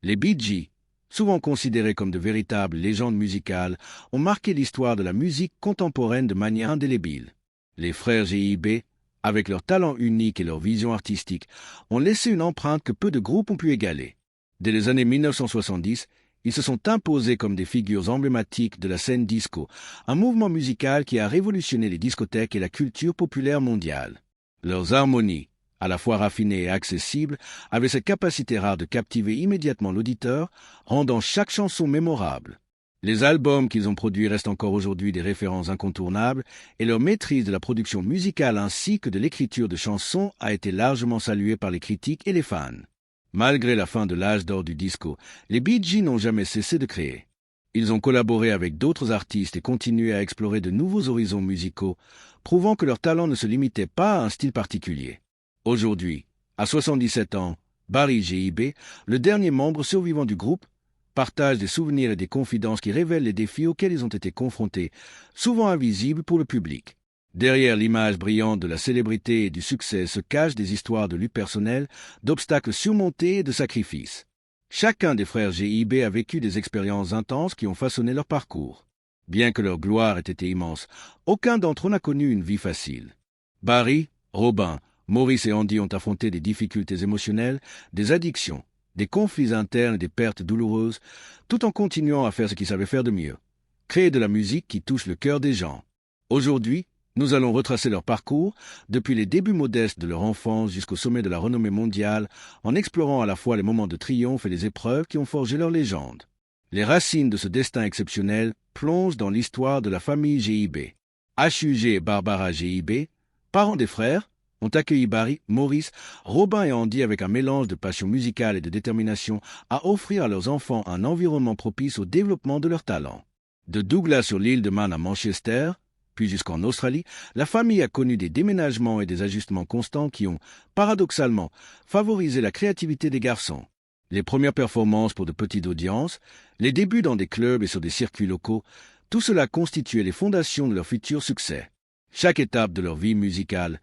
Les Bee Gees, souvent considérés comme de véritables légendes musicales, ont marqué l'histoire de la musique contemporaine de manière indélébile. Les frères GIB, avec leur talent unique et leur vision artistique, ont laissé une empreinte que peu de groupes ont pu égaler. Dès les années 1970, ils se sont imposés comme des figures emblématiques de la scène disco, un mouvement musical qui a révolutionné les discothèques et la culture populaire mondiale. Leurs harmonies, à la fois raffinées et accessibles, avaient cette capacité rare de captiver immédiatement l'auditeur, rendant chaque chanson mémorable. Les albums qu'ils ont produits restent encore aujourd'hui des références incontournables et leur maîtrise de la production musicale ainsi que de l'écriture de chansons a été largement saluée par les critiques et les fans. Malgré la fin de l'âge d'or du disco, les Bee Gees n'ont jamais cessé de créer. Ils ont collaboré avec d'autres artistes et continué à explorer de nouveaux horizons musicaux, prouvant que leur talent ne se limitait pas à un style particulier. Aujourd'hui, à 77 ans, Barry GIB, le dernier membre survivant du groupe, partage des souvenirs et des confidences qui révèlent les défis auxquels ils ont été confrontés, souvent invisibles pour le public. Derrière l'image brillante de la célébrité et du succès se cachent des histoires de lutte personnelle, d'obstacles surmontés et de sacrifices. Chacun des frères GIB a vécu des expériences intenses qui ont façonné leur parcours. Bien que leur gloire ait été immense, aucun d'entre eux n'a connu une vie facile. Barry, Robin, Maurice et Andy ont affronté des difficultés émotionnelles, des addictions, des conflits internes et des pertes douloureuses, tout en continuant à faire ce qu'ils savaient faire de mieux, créer de la musique qui touche le cœur des gens. Aujourd'hui, nous allons retracer leur parcours, depuis les débuts modestes de leur enfance jusqu'au sommet de la renommée mondiale, en explorant à la fois les moments de triomphe et les épreuves qui ont forgé leur légende. Les racines de ce destin exceptionnel plongent dans l'histoire de la famille GIB. HUG et Barbara GIB, parents des frères, ont accueilli Barry, Maurice, Robin et Andy avec un mélange de passion musicale et de détermination à offrir à leurs enfants un environnement propice au développement de leurs talents. De Douglas sur l'île de Man à Manchester, puis jusqu'en Australie, la famille a connu des déménagements et des ajustements constants qui ont, paradoxalement, favorisé la créativité des garçons. Les premières performances pour de petites audiences, les débuts dans des clubs et sur des circuits locaux, tout cela constituait les fondations de leur futur succès. Chaque étape de leur vie musicale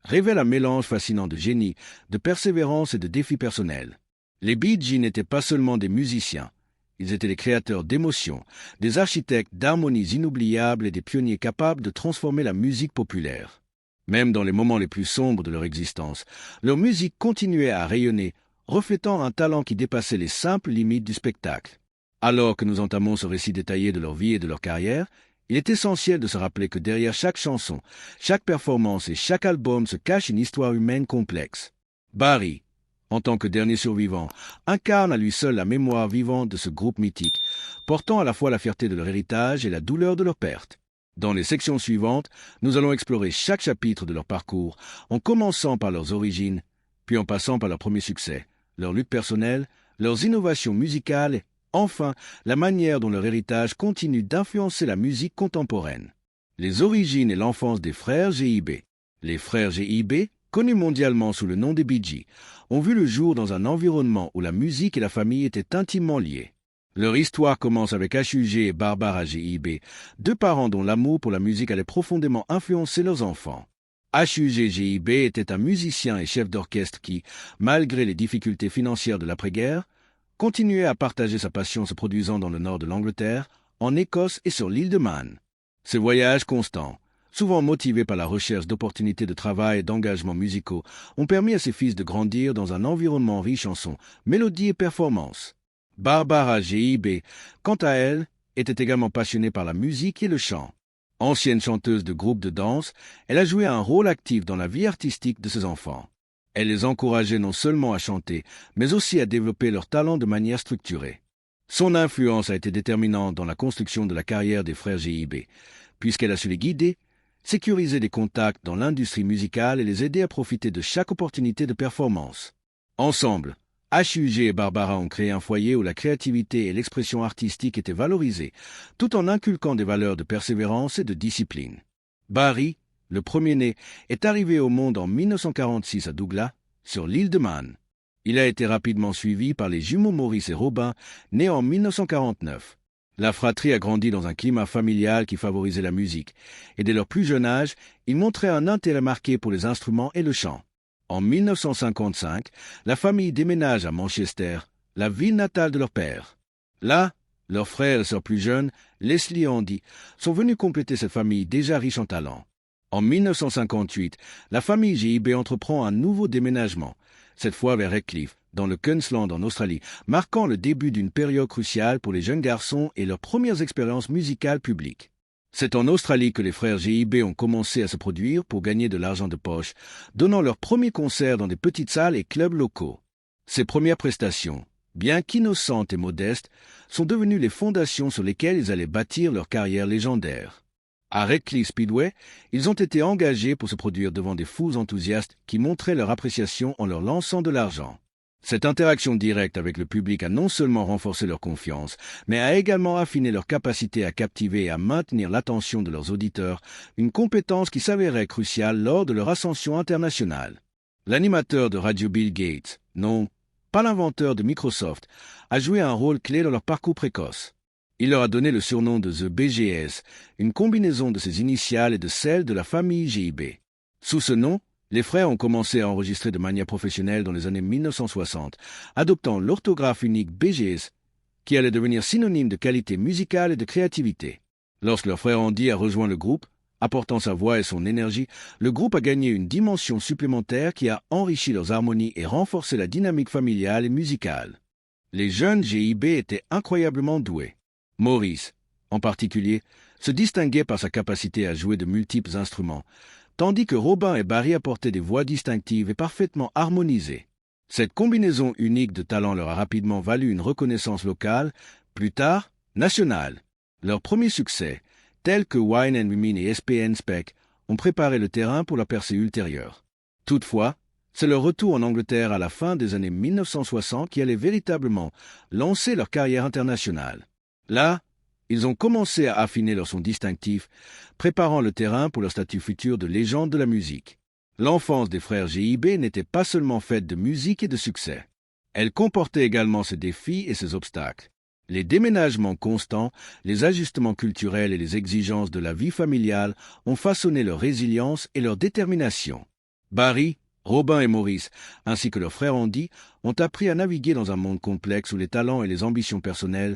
révèle un mélange fascinant de génie, de persévérance et de défis personnels. Les Bee Gees n'étaient pas seulement des musiciens, ils étaient des créateurs d'émotions, des architectes d'harmonies inoubliables et des pionniers capables de transformer la musique populaire. Même dans les moments les plus sombres de leur existence, leur musique continuait à rayonner, reflétant un talent qui dépassait les simples limites du spectacle. Alors que nous entamons ce récit détaillé de leur vie et de leur carrière, il est essentiel de se rappeler que derrière chaque chanson, chaque performance et chaque album se cache une histoire humaine complexe. Barry, en tant que dernier survivant, incarne à lui seul la mémoire vivante de ce groupe mythique, portant à la fois la fierté de leur héritage et la douleur de leur perte. Dans les sections suivantes, nous allons explorer chaque chapitre de leur parcours, en commençant par leurs origines, puis en passant par leur premier succès, leur lutte personnelle, leurs innovations musicales et, enfin, la manière dont leur héritage continue d'influencer la musique contemporaine. Les origines et l'enfance des frères GIB. Les frères GIB, connus mondialement sous le nom des Bee Gees, ont vu le jour dans un environnement où la musique et la famille étaient intimement liées. Leur histoire commence avec HUG et Barbara GIB, deux parents dont l'amour pour la musique allait profondément influencer leurs enfants. HUG GIB était un musicien et chef d'orchestre qui, malgré les difficultés financières de l'après-guerre, continuait à partager sa passion se produisant dans le nord de l'Angleterre, en Écosse et sur l'île de Man. Ces voyages constants, souvent motivés par la recherche d'opportunités de travail et d'engagement musicaux, ont permis à ses fils de grandir dans un environnement riche en sons, mélodies et performances. Barbara GIB, quant à elle, était également passionnée par la musique et le chant. Ancienne chanteuse de groupe de danse, elle a joué un rôle actif dans la vie artistique de ses enfants. Elle les encourageait non seulement à chanter, mais aussi à développer leur talent de manière structurée. Son influence a été déterminante dans la construction de la carrière des frères GIB, puisqu'elle a su les guider, sécuriser des contacts dans l'industrie musicale et les aider à profiter de chaque opportunité de performance. Ensemble, HUG et Barbara ont créé un foyer où la créativité et l'expression artistique étaient valorisées, tout en inculquant des valeurs de persévérance et de discipline. Barry, le premier-né, est arrivé au monde en 1946 à Douglas, sur l'île de Man. Il a été rapidement suivi par les jumeaux Maurice et Robin, nés en 1949. La fratrie a grandi dans un climat familial qui favorisait la musique, et dès leur plus jeune âge, ils montraient un intérêt marqué pour les instruments et le chant. En 1955, la famille déménage à Manchester, la ville natale de leur père. Là, leurs frères et sœurs plus jeunes, Leslie et Andy, sont venus compléter cette famille déjà riche en talent. En 1958, la famille GIB entreprend un nouveau déménagement, cette fois vers Redcliffe, dans le Queensland en Australie, marquant le début d'une période cruciale pour les jeunes garçons et leurs premières expériences musicales publiques. C'est en Australie que les frères GIB ont commencé à se produire pour gagner de l'argent de poche, donnant leurs premiers concerts dans des petites salles et clubs locaux. Ces premières prestations, bien qu'innocentes et modestes, sont devenues les fondations sur lesquelles ils allaient bâtir leur carrière légendaire. À Redcliffe Speedway, ils ont été engagés pour se produire devant des foules enthousiastes qui montraient leur appréciation en leur lançant de l'argent. Cette interaction directe avec le public a non seulement renforcé leur confiance, mais a également affiné leur capacité à captiver et à maintenir l'attention de leurs auditeurs, une compétence qui s'avérait cruciale lors de leur ascension internationale. L'animateur de radio Bill Gates, non, pas l'inventeur de Microsoft, a joué un rôle clé dans leur parcours précoce. Il leur a donné le surnom de The BGS, une combinaison de ses initiales et de celles de la famille GIB. Sous ce nom, les frères ont commencé à enregistrer de manière professionnelle dans les années 1960, adoptant l'orthographe unique BGS, qui allait devenir synonyme de qualité musicale et de créativité. Lorsque leur frère Andy a rejoint le groupe, apportant sa voix et son énergie, le groupe a gagné une dimension supplémentaire qui a enrichi leurs harmonies et renforcé la dynamique familiale et musicale. Les jeunes GIB étaient incroyablement doués. Maurice, en particulier, se distinguait par sa capacité à jouer de multiples instruments, tandis que Robin et Barry apportaient des voix distinctives et parfaitement harmonisées. Cette combinaison unique de talents leur a rapidement valu une reconnaissance locale, plus tard nationale. Leurs premiers succès, tels que Wine and Women et SPN Spec, ont préparé le terrain pour la percée ultérieure. Toutefois, c'est leur retour en Angleterre à la fin des années 1960 qui allait véritablement lancer leur carrière internationale. Là, ils ont commencé à affiner leur son distinctif, préparant le terrain pour leur statut futur de légende de la musique. L'enfance des frères GIB n'était pas seulement faite de musique et de succès. Elle comportait également ses défis et ses obstacles. Les déménagements constants, les ajustements culturels et les exigences de la vie familiale ont façonné leur résilience et leur détermination. Barry, Robin et Maurice, ainsi que leur frère Andy, ont appris à naviguer dans un monde complexe où les talents et les ambitions personnelles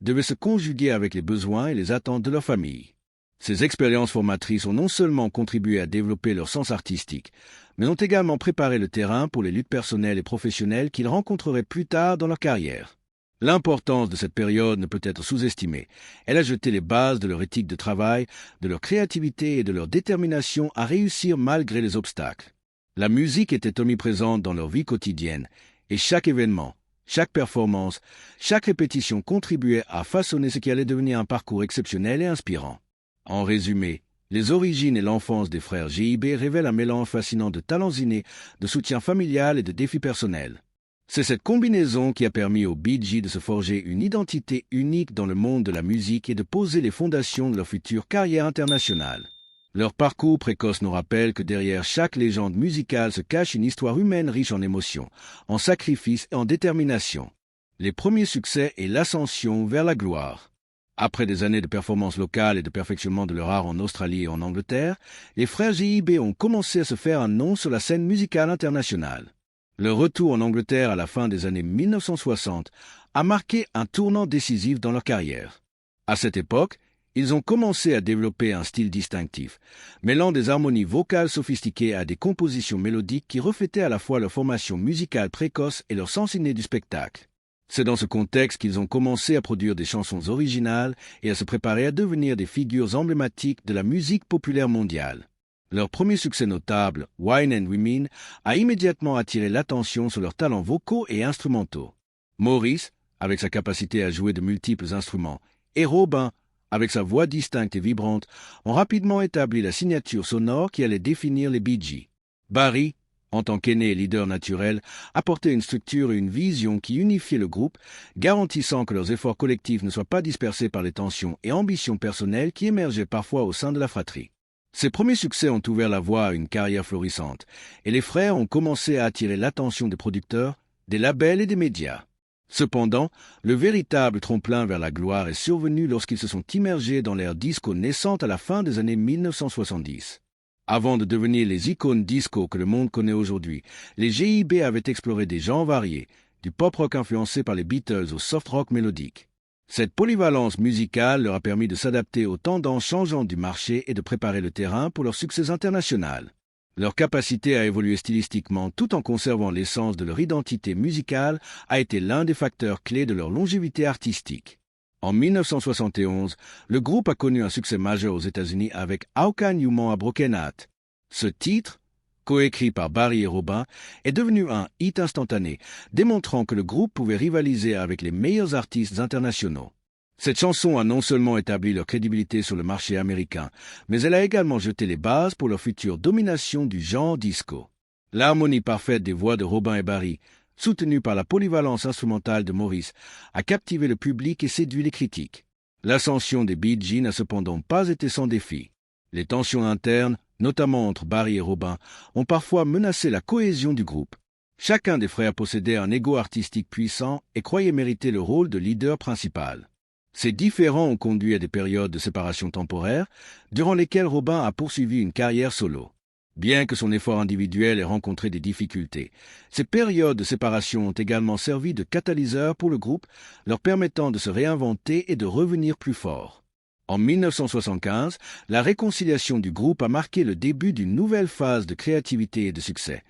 devaient se conjuguer avec les besoins et les attentes de leur famille. Ces expériences formatrices ont non seulement contribué à développer leur sens artistique, mais ont également préparé le terrain pour les luttes personnelles et professionnelles qu'ils rencontreraient plus tard dans leur carrière. L'importance de cette période ne peut être sous-estimée. Elle a jeté les bases de leur éthique de travail, de leur créativité et de leur détermination à réussir malgré les obstacles. La musique était omniprésente dans leur vie quotidienne, et chaque événement, chaque performance, chaque répétition contribuait à façonner ce qui allait devenir un parcours exceptionnel et inspirant. En résumé, les origines et l'enfance des frères GIB révèlent un mélange fascinant de talents innés, de soutien familial et de défis personnels. C'est cette combinaison qui a permis aux Bee Gees de se forger une identité unique dans le monde de la musique et de poser les fondations de leur future carrière internationale. Leur parcours précoce nous rappelle que derrière chaque légende musicale se cache une histoire humaine riche en émotions, en sacrifices et en détermination. Les premiers succès et l'ascension vers la gloire. Après des années de performances locales et de perfectionnement de leur art en Australie et en Angleterre, les frères GIB ont commencé à se faire un nom sur la scène musicale internationale. Leur retour en Angleterre à la fin des années 1960 a marqué un tournant décisif dans leur carrière. À cette époque, ils ont commencé à développer un style distinctif, mêlant des harmonies vocales sophistiquées à des compositions mélodiques qui reflétaient à la fois leur formation musicale précoce et leur sens inné du spectacle. C'est dans ce contexte qu'ils ont commencé à produire des chansons originales et à se préparer à devenir des figures emblématiques de la musique populaire mondiale. Leur premier succès notable, Wine and Women, a immédiatement attiré l'attention sur leurs talents vocaux et instrumentaux. Maurice, avec sa capacité à jouer de multiples instruments, et Robin, avec sa voix distincte et vibrante, ont rapidement établi la signature sonore qui allait définir les Bee Gees. Barry, en tant qu'aîné et leader naturel, apportait une structure et une vision qui unifiaient le groupe, garantissant que leurs efforts collectifs ne soient pas dispersés par les tensions et ambitions personnelles qui émergeaient parfois au sein de la fratrie. Ces premiers succès ont ouvert la voie à une carrière florissante, et les frères ont commencé à attirer l'attention des producteurs, des labels et des médias. Cependant, le véritable tremplin vers la gloire est survenu lorsqu'ils se sont immergés dans l'ère disco naissante à la fin des années 1970. Avant de devenir les icônes disco que le monde connaît aujourd'hui, les GIB avaient exploré des genres variés, du pop-rock influencé par les Beatles au soft-rock mélodique. Cette polyvalence musicale leur a permis de s'adapter aux tendances changeantes du marché et de préparer le terrain pour leur succès international. Leur capacité à évoluer stylistiquement tout en conservant l'essence de leur identité musicale a été l'un des facteurs clés de leur longévité artistique. En 1971, le groupe a connu un succès majeur aux États-Unis avec How Can You Man a Broken Heart. Ce titre, coécrit par Barry et Robin, est devenu un hit instantané, démontrant que le groupe pouvait rivaliser avec les meilleurs artistes internationaux. Cette chanson a non seulement établi leur crédibilité sur le marché américain, mais elle a également jeté les bases pour leur future domination du genre disco. L'harmonie parfaite des voix de Robin et Barry, soutenue par la polyvalence instrumentale de Maurice, a captivé le public et séduit les critiques. L'ascension des Bee Gees n'a cependant pas été sans défi. Les tensions internes, notamment entre Barry et Robin, ont parfois menacé la cohésion du groupe. Chacun des frères possédait un ego artistique puissant et croyait mériter le rôle de leader principal. Ces différends ont conduit à des périodes de séparation temporaire, durant lesquelles Robin a poursuivi une carrière solo. Bien que son effort individuel ait rencontré des difficultés, ces périodes de séparation ont également servi de catalyseur pour le groupe, leur permettant de se réinventer et de revenir plus fort. En 1975, la réconciliation du groupe a marqué le début d'une nouvelle phase de créativité et de succès,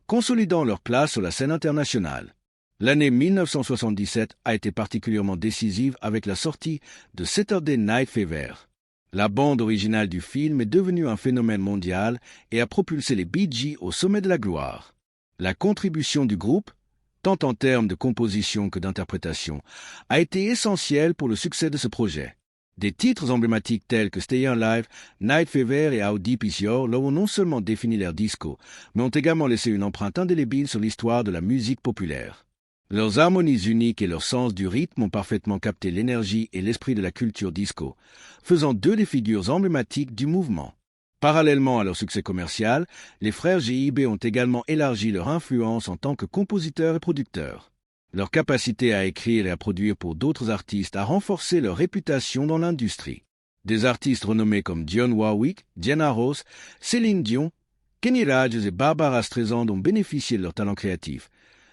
consolidant leur place sur la scène internationale. L'année 1977 a été particulièrement décisive avec la sortie de Saturday Night Fever. La bande originale du film est devenue un phénomène mondial et a propulsé les Bee Gees au sommet de la gloire. La contribution du groupe, tant en termes de composition que d'interprétation, a été essentielle pour le succès de ce projet. Des titres emblématiques tels que Stay Alive, Night Fever et How Deep Is Your leur ont non seulement défini leur disco, mais ont également laissé une empreinte indélébile sur l'histoire de la musique populaire. Leurs harmonies uniques et leur sens du rythme ont parfaitement capté l'énergie et l'esprit de la culture disco, faisant d'eux des figures emblématiques du mouvement. Parallèlement à leur succès commercial, les frères GIB ont également élargi leur influence en tant que compositeurs et producteurs. Leur capacité à écrire et à produire pour d'autres artistes a renforcé leur réputation dans l'industrie. Des artistes renommés comme Dionne Warwick, Diana Ross, Céline Dion, Kenny Rogers et Barbara Streisand ont bénéficié de leur talent créatif,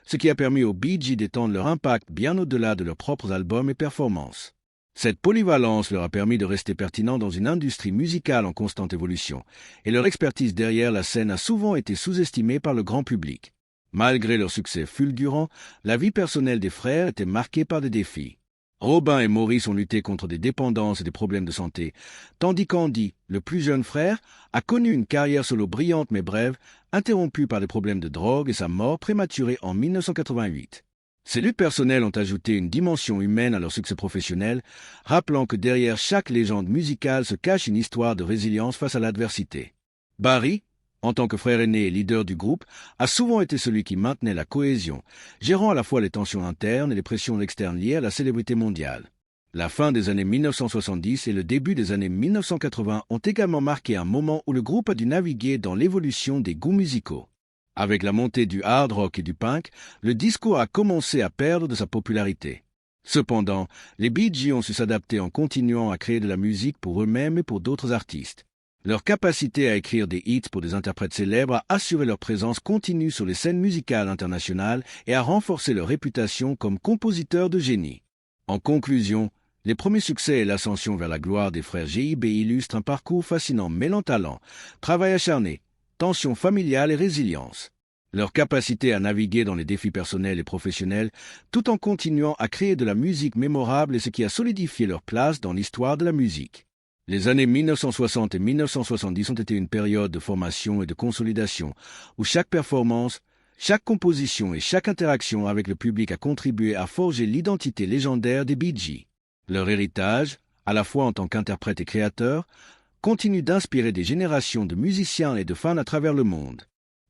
ce qui a permis aux Bee Gees d'étendre leur impact bien au-delà de leurs propres albums et performances. Cette polyvalence leur a permis de rester pertinents dans une industrie musicale en constante évolution, et leur expertise derrière la scène a souvent été sous-estimée par le grand public. Malgré leur succès fulgurant, la vie personnelle des frères était marquée par des défis. Robin et Maurice ont lutté contre des dépendances et des problèmes de santé, tandis qu'Andy, le plus jeune frère, a connu une carrière solo brillante mais brève, interrompue par des problèmes de drogue et sa mort prématurée en 1988. Ces luttes personnelles ont ajouté une dimension humaine à leur succès professionnel, rappelant que derrière chaque légende musicale se cache une histoire de résilience face à l'adversité. Barry, en tant que frère aîné et leader du groupe, a souvent été celui qui maintenait la cohésion, gérant à la fois les tensions internes et les pressions externes liées à la célébrité mondiale. La fin des années 1970 et le début des années 1980 ont également marqué un moment où le groupe a dû naviguer dans l'évolution des goûts musicaux. Avec la montée du hard rock et du punk, le disco a commencé à perdre de sa popularité. Cependant, les Bee Gees ont su s'adapter en continuant à créer de la musique pour eux-mêmes et pour d'autres artistes. Leur capacité à écrire des hits pour des interprètes célèbres a assuré leur présence continue sur les scènes musicales internationales et a renforcé leur réputation comme compositeurs de génie. En conclusion, les premiers succès et l'ascension vers la gloire des frères GIB illustrent un parcours fascinant mêlant talent, travail acharné, tension familiale et résilience. Leur capacité à naviguer dans les défis personnels et professionnels, tout en continuant à créer de la musique mémorable est ce qui a solidifié leur place dans l'histoire de la musique. Les années 1960 et 1970 ont été une période de formation et de consolidation, où chaque performance, chaque composition et chaque interaction avec le public a contribué à forger l'identité légendaire des Bee Gees. Leur héritage, à la fois en tant qu'interprète et créateur, continue d'inspirer des générations de musiciens et de fans à travers le monde.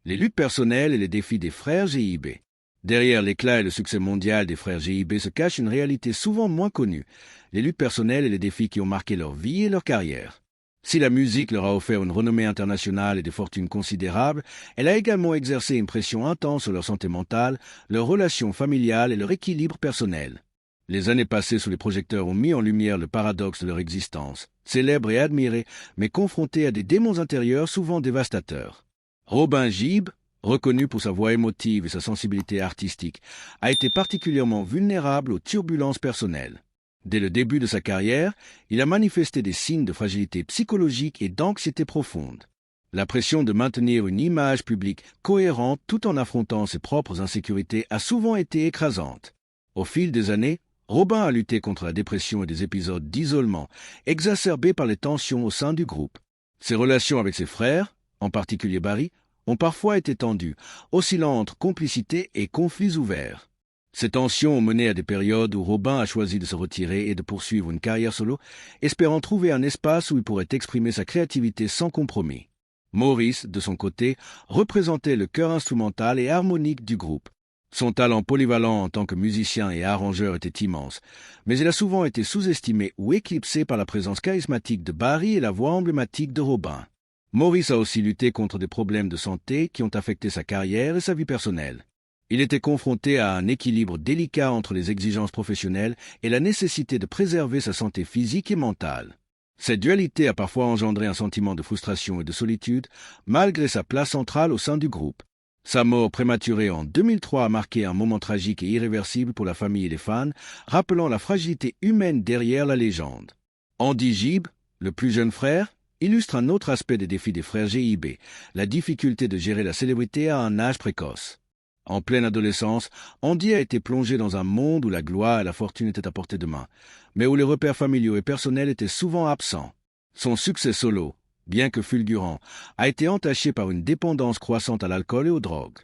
Les luttes personnelles et les défis des frères GIB. Derrière l'éclat et le succès mondial des frères GIB se cache une réalité souvent moins connue, les luttes personnelles et les défis qui ont marqué leur vie et leur carrière. Si la musique leur a offert une renommée internationale et des fortunes considérables, elle a également exercé une pression intense sur leur santé mentale, leurs relations familiales et leur équilibre personnel. Les années passées sous les projecteurs ont mis en lumière le paradoxe de leur existence, célèbre et admirée, mais confrontée à des démons intérieurs souvent dévastateurs. Robin Gibb, reconnu pour sa voix émotive et sa sensibilité artistique, a été particulièrement vulnérable aux turbulences personnelles. Dès le début de sa carrière, il a manifesté des signes de fragilité psychologique et d'anxiété profonde. La pression de maintenir une image publique cohérente tout en affrontant ses propres insécurités a souvent été écrasante. Au fil des années, Robin a lutté contre la dépression et des épisodes d'isolement exacerbés par les tensions au sein du groupe. Ses relations avec ses frères, en particulier Barry, ont parfois été tendues, oscillant entre complicité et conflits ouverts. Ces tensions ont mené à des périodes où Robin a choisi de se retirer et de poursuivre une carrière solo, espérant trouver un espace où il pourrait exprimer sa créativité sans compromis. Maurice, de son côté, représentait le cœur instrumental et harmonique du groupe. Son talent polyvalent en tant que musicien et arrangeur était immense, mais il a souvent été sous-estimé ou éclipsé par la présence charismatique de Barry et la voix emblématique de Robin. Maurice a aussi lutté contre des problèmes de santé qui ont affecté sa carrière et sa vie personnelle. Il était confronté à un équilibre délicat entre les exigences professionnelles et la nécessité de préserver sa santé physique et mentale. Cette dualité a parfois engendré un sentiment de frustration et de solitude, malgré sa place centrale au sein du groupe. Sa mort prématurée en 2003 a marqué un moment tragique et irréversible pour la famille et les fans, rappelant la fragilité humaine derrière la légende. Andy Gibb, le plus jeune frère, illustre un autre aspect des défis des frères GIB, la difficulté de gérer la célébrité à un âge précoce. En pleine adolescence, Andy a été plongé dans un monde où la gloire et la fortune étaient à portée de main, mais où les repères familiaux et personnels étaient souvent absents. Son succès solo, bien que fulgurant, a été entaché par une dépendance croissante à l'alcool et aux drogues.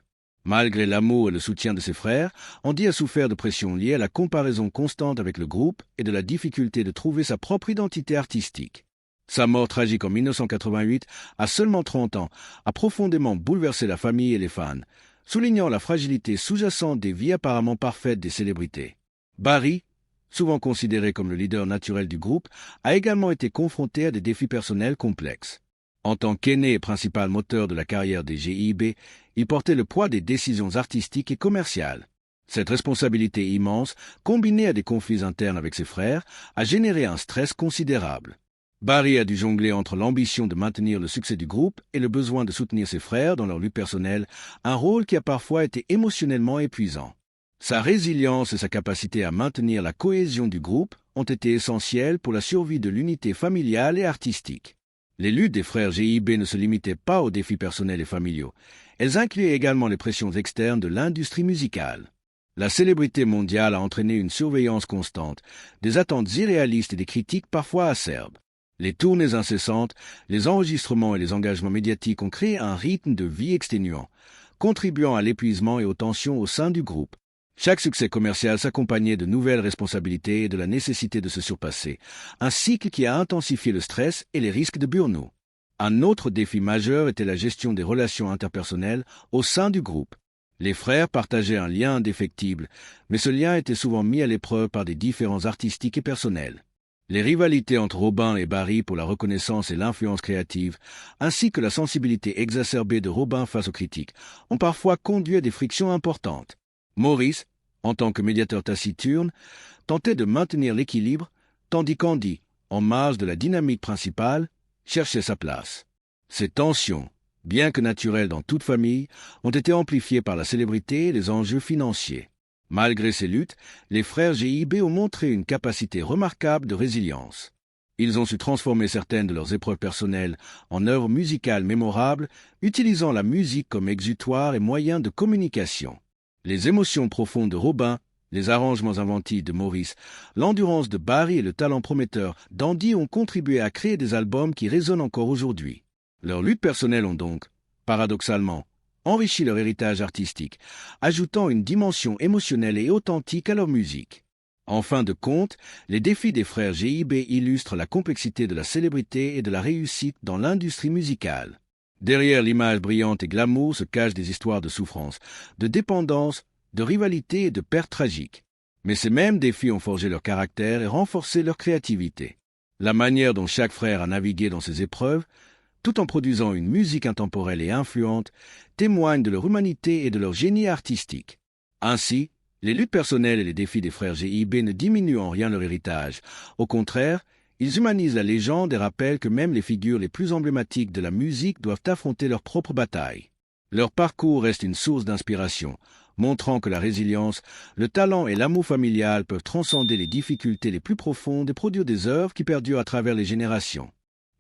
Malgré l'amour et le soutien de ses frères, Andy a souffert de pressions liées à la comparaison constante avec le groupe et de la difficulté de trouver sa propre identité artistique. Sa mort tragique en 1988, à seulement 30 ans, a profondément bouleversé la famille et les fans, soulignant la fragilité sous-jacente des vies apparemment parfaites des célébrités. Barry, souvent considéré comme le leader naturel du groupe, a également été confronté à des défis personnels complexes. En tant qu'aîné et principal moteur de la carrière des GIB, il portait le poids des décisions artistiques et commerciales. Cette responsabilité immense, combinée à des conflits internes avec ses frères, a généré un stress considérable. Barry a dû jongler entre l'ambition de maintenir le succès du groupe et le besoin de soutenir ses frères dans leur lutte personnelle, un rôle qui a parfois été émotionnellement épuisant. Sa résilience et sa capacité à maintenir la cohésion du groupe ont été essentielles pour la survie de l'unité familiale et artistique. Les luttes des frères GIB ne se limitaient pas aux défis personnels et familiaux. Elles incluaient également les pressions externes de l'industrie musicale. La célébrité mondiale a entraîné une surveillance constante, des attentes irréalistes et des critiques parfois acerbes. Les tournées incessantes, les enregistrements et les engagements médiatiques ont créé un rythme de vie exténuant, contribuant à l'épuisement et aux tensions au sein du groupe. Chaque succès commercial s'accompagnait de nouvelles responsabilités et de la nécessité de se surpasser, un cycle qui a intensifié le stress et les risques de burn-out. Un autre défi majeur était la gestion des relations interpersonnelles au sein du groupe. Les frères partageaient un lien indéfectible, mais ce lien était souvent mis à l'épreuve par des différends artistiques et personnels. Les rivalités entre Robin et Barry pour la reconnaissance et l'influence créative, ainsi que la sensibilité exacerbée de Robin face aux critiques, ont parfois conduit à des frictions importantes. Maurice, en tant que médiateur taciturne, tentait de maintenir l'équilibre, tandis qu'Andy, en marge de la dynamique principale, cherchait sa place. Ces tensions, bien que naturelles dans toute famille, ont été amplifiées par la célébrité et les enjeux financiers. Malgré ces luttes, les frères GIB ont montré une capacité remarquable de résilience. Ils ont su transformer certaines de leurs épreuves personnelles en œuvres musicales mémorables, utilisant la musique comme exutoire et moyen de communication. Les émotions profondes de Robin, les arrangements inventifs de Maurice, l'endurance de Barry et le talent prometteur d'Andy ont contribué à créer des albums qui résonnent encore aujourd'hui. Leurs luttes personnelles ont donc, paradoxalement, enrichi leur héritage artistique, ajoutant une dimension émotionnelle et authentique à leur musique. En fin de compte, les défis des frères GIB illustrent la complexité de la célébrité et de la réussite dans l'industrie musicale. Derrière l'image brillante et glamour se cachent des histoires de souffrance, de dépendance, de rivalité et de pertes tragiques. Mais ces mêmes défis ont forgé leur caractère et renforcé leur créativité. La manière dont chaque frère a navigué dans ces épreuves, tout en produisant une musique intemporelle et influente, témoigne de leur humanité et de leur génie artistique. Ainsi, les luttes personnelles et les défis des frères GIB ne diminuent en rien leur héritage. Au contraire, ils humanisent la légende et rappellent que même les figures les plus emblématiques de la musique doivent affronter leurs propres batailles. Leur parcours reste une source d'inspiration, montrant que la résilience, le talent et l'amour familial peuvent transcender les difficultés les plus profondes et produire des œuvres qui perdurent à travers les générations.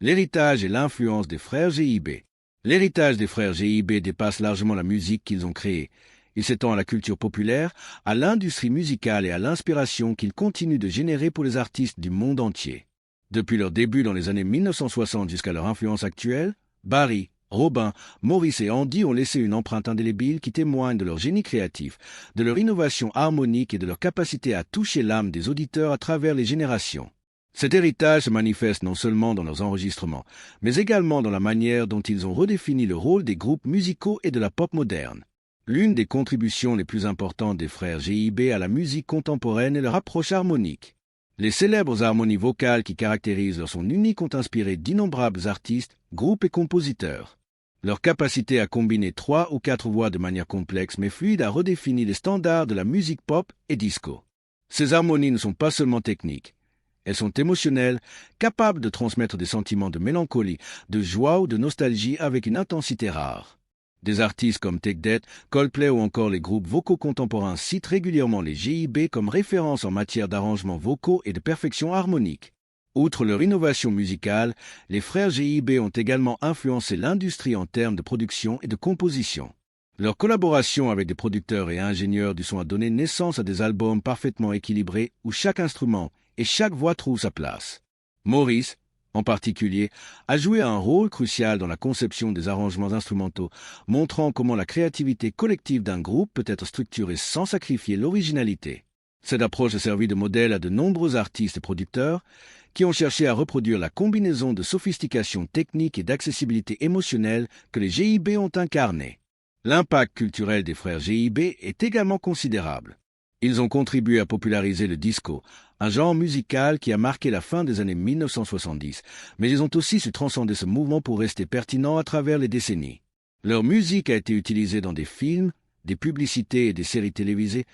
L'héritage et l'influence des frères GIB. L'héritage des frères GIB dépasse largement la musique qu'ils ont créée. Il s'étend à la culture populaire, à l'industrie musicale et à l'inspiration qu'ils continuent de générer pour les artistes du monde entier. Depuis leur début dans les années 1960 jusqu'à leur influence actuelle, Barry, Robin, Maurice et Andy ont laissé une empreinte indélébile qui témoigne de leur génie créatif, de leur innovation harmonique et de leur capacité à toucher l'âme des auditeurs à travers les générations. Cet héritage se manifeste non seulement dans leurs enregistrements, mais également dans la manière dont ils ont redéfini le rôle des groupes musicaux et de la pop moderne. L'une des contributions les plus importantes des frères GIB à la musique contemporaine est leur approche harmonique. Les célèbres harmonies vocales qui caractérisent leur son unique ont inspiré d'innombrables artistes, groupes et compositeurs. Leur capacité à combiner 3 ou 4 voix de manière complexe mais fluide a redéfini les standards de la musique pop et disco. Ces harmonies ne sont pas seulement techniques. Elles sont émotionnelles, capables de transmettre des sentiments de mélancolie, de joie ou de nostalgie avec une intensité rare. Des artistes comme Take That, Coldplay ou encore les groupes vocaux contemporains citent régulièrement les GIB comme référence en matière d'arrangements vocaux et de perfection harmonique. Outre leur innovation musicale, les frères GIB ont également influencé l'industrie en termes de production et de composition. Leur collaboration avec des producteurs et ingénieurs du son a donné naissance à des albums parfaitement équilibrés où chaque instrument et chaque voix trouve sa place. Maurice, en particulier, a joué un rôle crucial dans la conception des arrangements instrumentaux, montrant comment la créativité collective d'un groupe peut être structurée sans sacrifier l'originalité. Cette approche a servi de modèle à de nombreux artistes et producteurs qui ont cherché à reproduire la combinaison de sophistication technique et d'accessibilité émotionnelle que les GIB ont incarnée. L'impact culturel des frères GIB est également considérable. Ils ont contribué à populariser le disco, un genre musical qui a marqué la fin des années 1970, mais ils ont aussi su transcender ce mouvement pour rester pertinents à travers les décennies. Leur musique a été utilisée dans des films, des publicités et des séries télévisées,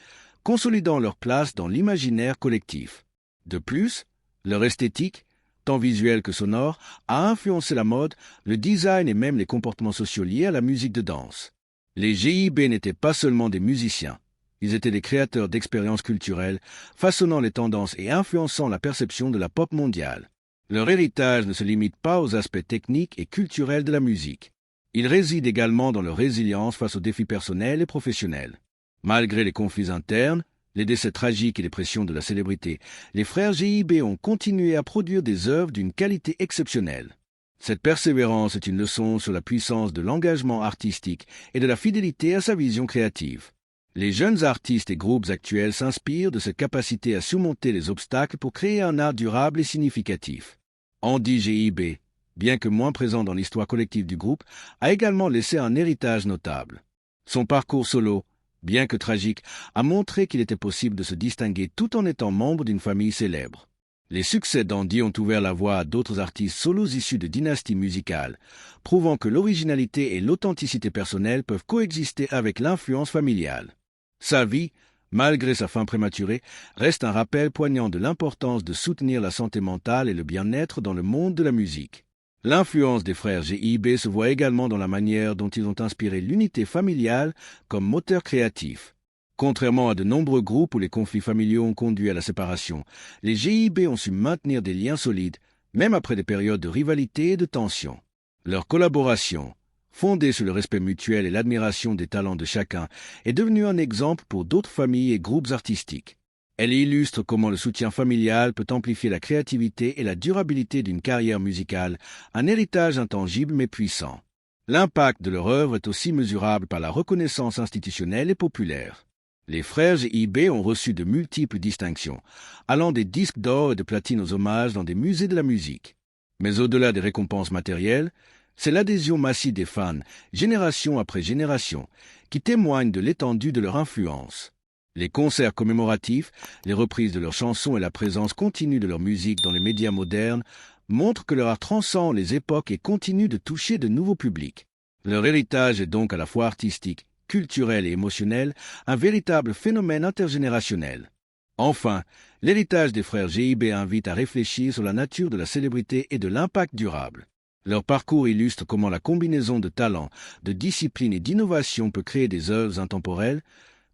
consolidant leur place dans l'imaginaire collectif. De plus, leur esthétique, tant visuelle que sonore, a influencé la mode, le design et même les comportements sociaux liés à la musique de danse. Les GIB n'étaient pas seulement des musiciens. Ils étaient des créateurs d'expériences culturelles, façonnant les tendances et influençant la perception de la pop mondiale. Leur héritage ne se limite pas aux aspects techniques et culturels de la musique. Il réside également dans leur résilience face aux défis personnels et professionnels. Malgré les conflits internes, les décès tragiques et les pressions de la célébrité, les frères GIB ont continué à produire des œuvres d'une qualité exceptionnelle. Cette persévérance est une leçon sur la puissance de l'engagement artistique et de la fidélité à sa vision créative. Les jeunes artistes et groupes actuels s'inspirent de cette capacité à surmonter les obstacles pour créer un art durable et significatif. Andy GIB, bien que moins présent dans l'histoire collective du groupe, a également laissé un héritage notable. Son parcours solo, bien que tragique, a montré qu'il était possible de se distinguer tout en étant membre d'une famille célèbre. Les succès d'Andy ont ouvert la voie à d'autres artistes solos issus de dynasties musicales, prouvant que l'originalité et l'authenticité personnelle peuvent coexister avec l'influence familiale. Sa vie, malgré sa fin prématurée, reste un rappel poignant de l'importance de soutenir la santé mentale et le bien-être dans le monde de la musique. L'influence des frères GIB se voit également dans la manière dont ils ont inspiré l'unité familiale comme moteur créatif. Contrairement à de nombreux groupes où les conflits familiaux ont conduit à la séparation, les GIB ont su maintenir des liens solides, même après des périodes de rivalité et de tension. Leur collaboration, fondée sur le respect mutuel et l'admiration des talents de chacun, est devenue un exemple pour d'autres familles et groupes artistiques. Elle illustre comment le soutien familial peut amplifier la créativité et la durabilité d'une carrière musicale, un héritage intangible mais puissant. L'impact de leur œuvre est aussi mesurable par la reconnaissance institutionnelle et populaire. Les frères GIB ont reçu de multiples distinctions, allant des disques d'or et de platine aux hommages dans des musées de la musique. Mais au-delà des récompenses matérielles, c'est l'adhésion massive des fans, génération après génération, qui témoigne de l'étendue de leur influence. Les concerts commémoratifs, les reprises de leurs chansons et la présence continue de leur musique dans les médias modernes montrent que leur art transcende les époques et continue de toucher de nouveaux publics. Leur héritage est donc à la fois artistique, culturel et émotionnel, un véritable phénomène intergénérationnel. Enfin, l'héritage des frères GIB invite à réfléchir sur la nature de la célébrité et de l'impact durable. Leur parcours illustre comment la combinaison de talent, de discipline et d'innovation peut créer des œuvres intemporelles,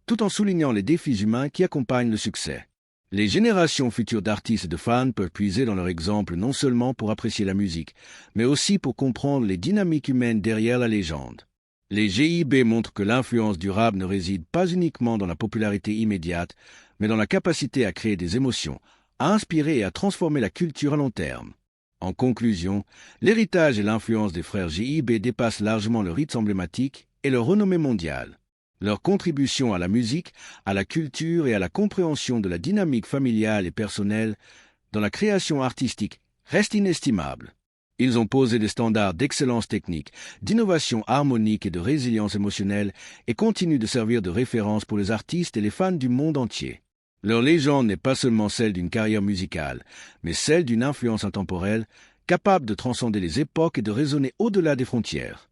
tout en soulignant les défis humains qui accompagnent le succès. Les générations futures d'artistes et de fans peuvent puiser dans leur exemple non seulement pour apprécier la musique, mais aussi pour comprendre les dynamiques humaines derrière la légende. Les GIB montrent que l'influence durable ne réside pas uniquement dans la popularité immédiate, mais dans la capacité à créer des émotions, à inspirer et à transformer la culture à long terme. En conclusion, l'héritage et l'influence des frères GIB dépassent largement leur hits emblématiques et leur renommée mondiale. Leur contribution à la musique, à la culture et à la compréhension de la dynamique familiale et personnelle dans la création artistique reste inestimable. Ils ont posé des standards d'excellence technique, d'innovation harmonique et de résilience émotionnelle et continuent de servir de référence pour les artistes et les fans du monde entier. Leur légende n'est pas seulement celle d'une carrière musicale, mais celle d'une influence intemporelle, capable de transcender les époques et de résonner au-delà des frontières.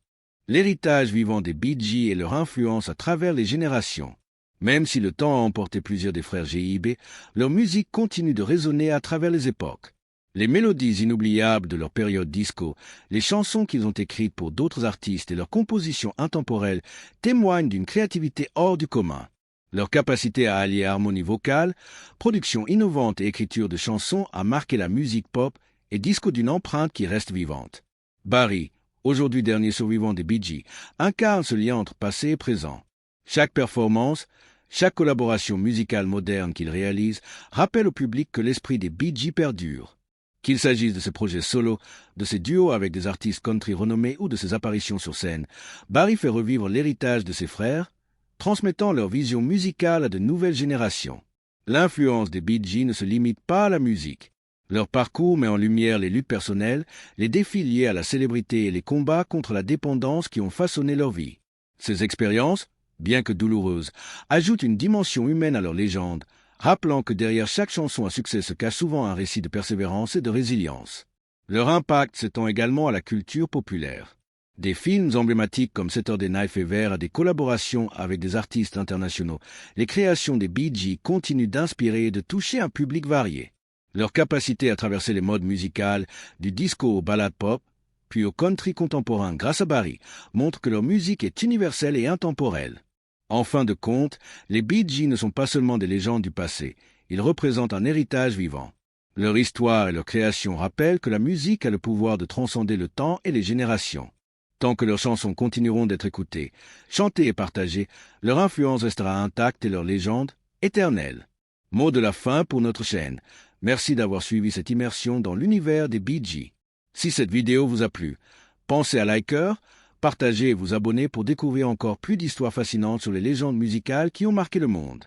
L'héritage vivant des Bee Gees et leur influence à travers les générations. Même si le temps a emporté plusieurs des frères GIB, leur musique continue de résonner à travers les époques. Les mélodies inoubliables de leur période disco, les chansons qu'ils ont écrites pour d'autres artistes et leurs compositions intemporelles témoignent d'une créativité hors du commun. Leur capacité à allier harmonie vocale, production innovante et écriture de chansons a marqué la musique pop et disco d'une empreinte qui reste vivante. Barry, aujourd'hui dernier survivant des Bee Gees, incarne ce lien entre passé et présent. Chaque performance, chaque collaboration musicale moderne qu'il réalise rappelle au public que l'esprit des Bee Gees perdure. Qu'il s'agisse de ses projets solo, de ses duos avec des artistes country renommés ou de ses apparitions sur scène, Barry fait revivre l'héritage de ses frères, transmettant leur vision musicale à de nouvelles générations. L'influence des Bee Gees ne se limite pas à la musique. Leur parcours met en lumière les luttes personnelles, les défis liés à la célébrité et les combats contre la dépendance qui ont façonné leur vie. Ces expériences, bien que douloureuses, ajoutent une dimension humaine à leur légende, rappelant que derrière chaque chanson à succès se cache souvent un récit de persévérance et de résilience. Leur impact s'étend également à la culture populaire. Des films emblématiques comme Saturday Night Fever à des collaborations avec des artistes internationaux, les créations des Bee Gees continuent d'inspirer et de toucher un public varié. Leur capacité à traverser les modes musicales, du disco au ballad pop, puis au country contemporain grâce à Barry, montre que leur musique est universelle et intemporelle. En fin de compte, les Bee Gees ne sont pas seulement des légendes du passé, ils représentent un héritage vivant. Leur histoire et leur création rappellent que la musique a le pouvoir de transcender le temps et les générations. Tant que leurs chansons continueront d'être écoutées, chantées et partagées, leur influence restera intacte et leur légende éternelle. Mot de la fin pour notre chaîne. Merci d'avoir suivi cette immersion dans l'univers des Bee Gees. Si cette vidéo vous a plu, pensez à liker, partager et vous abonner pour découvrir encore plus d'histoires fascinantes sur les légendes musicales qui ont marqué le monde.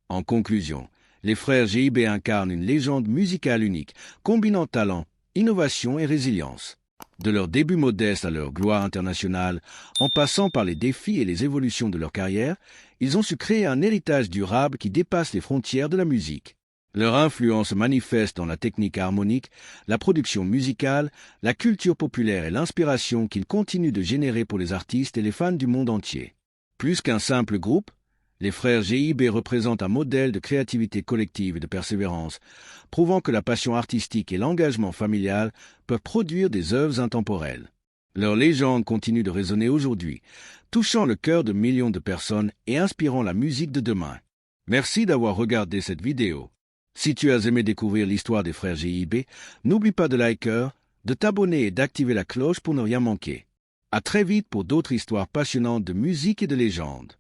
En conclusion, les frères GIB incarnent une légende musicale unique, combinant talent, innovation et résilience. De leur début modeste à leur gloire internationale, en passant par les défis et les évolutions de leur carrière, ils ont su créer un héritage durable qui dépasse les frontières de la musique. Leur influence manifeste dans la technique harmonique, la production musicale, la culture populaire et l'inspiration qu'ils continuent de générer pour les artistes et les fans du monde entier. Plus qu'un simple groupe, les frères GIB représentent un modèle de créativité collective et de persévérance, prouvant que la passion artistique et l'engagement familial peuvent produire des œuvres intemporelles. Leur légende continue de résonner aujourd'hui, touchant le cœur de millions de personnes et inspirant la musique de demain. Merci d'avoir regardé cette vidéo. Si tu as aimé découvrir l'histoire des frères GIB, n'oublie pas de liker, de t'abonner et d'activer la cloche pour ne rien manquer. À très vite pour d'autres histoires passionnantes de musique et de légende.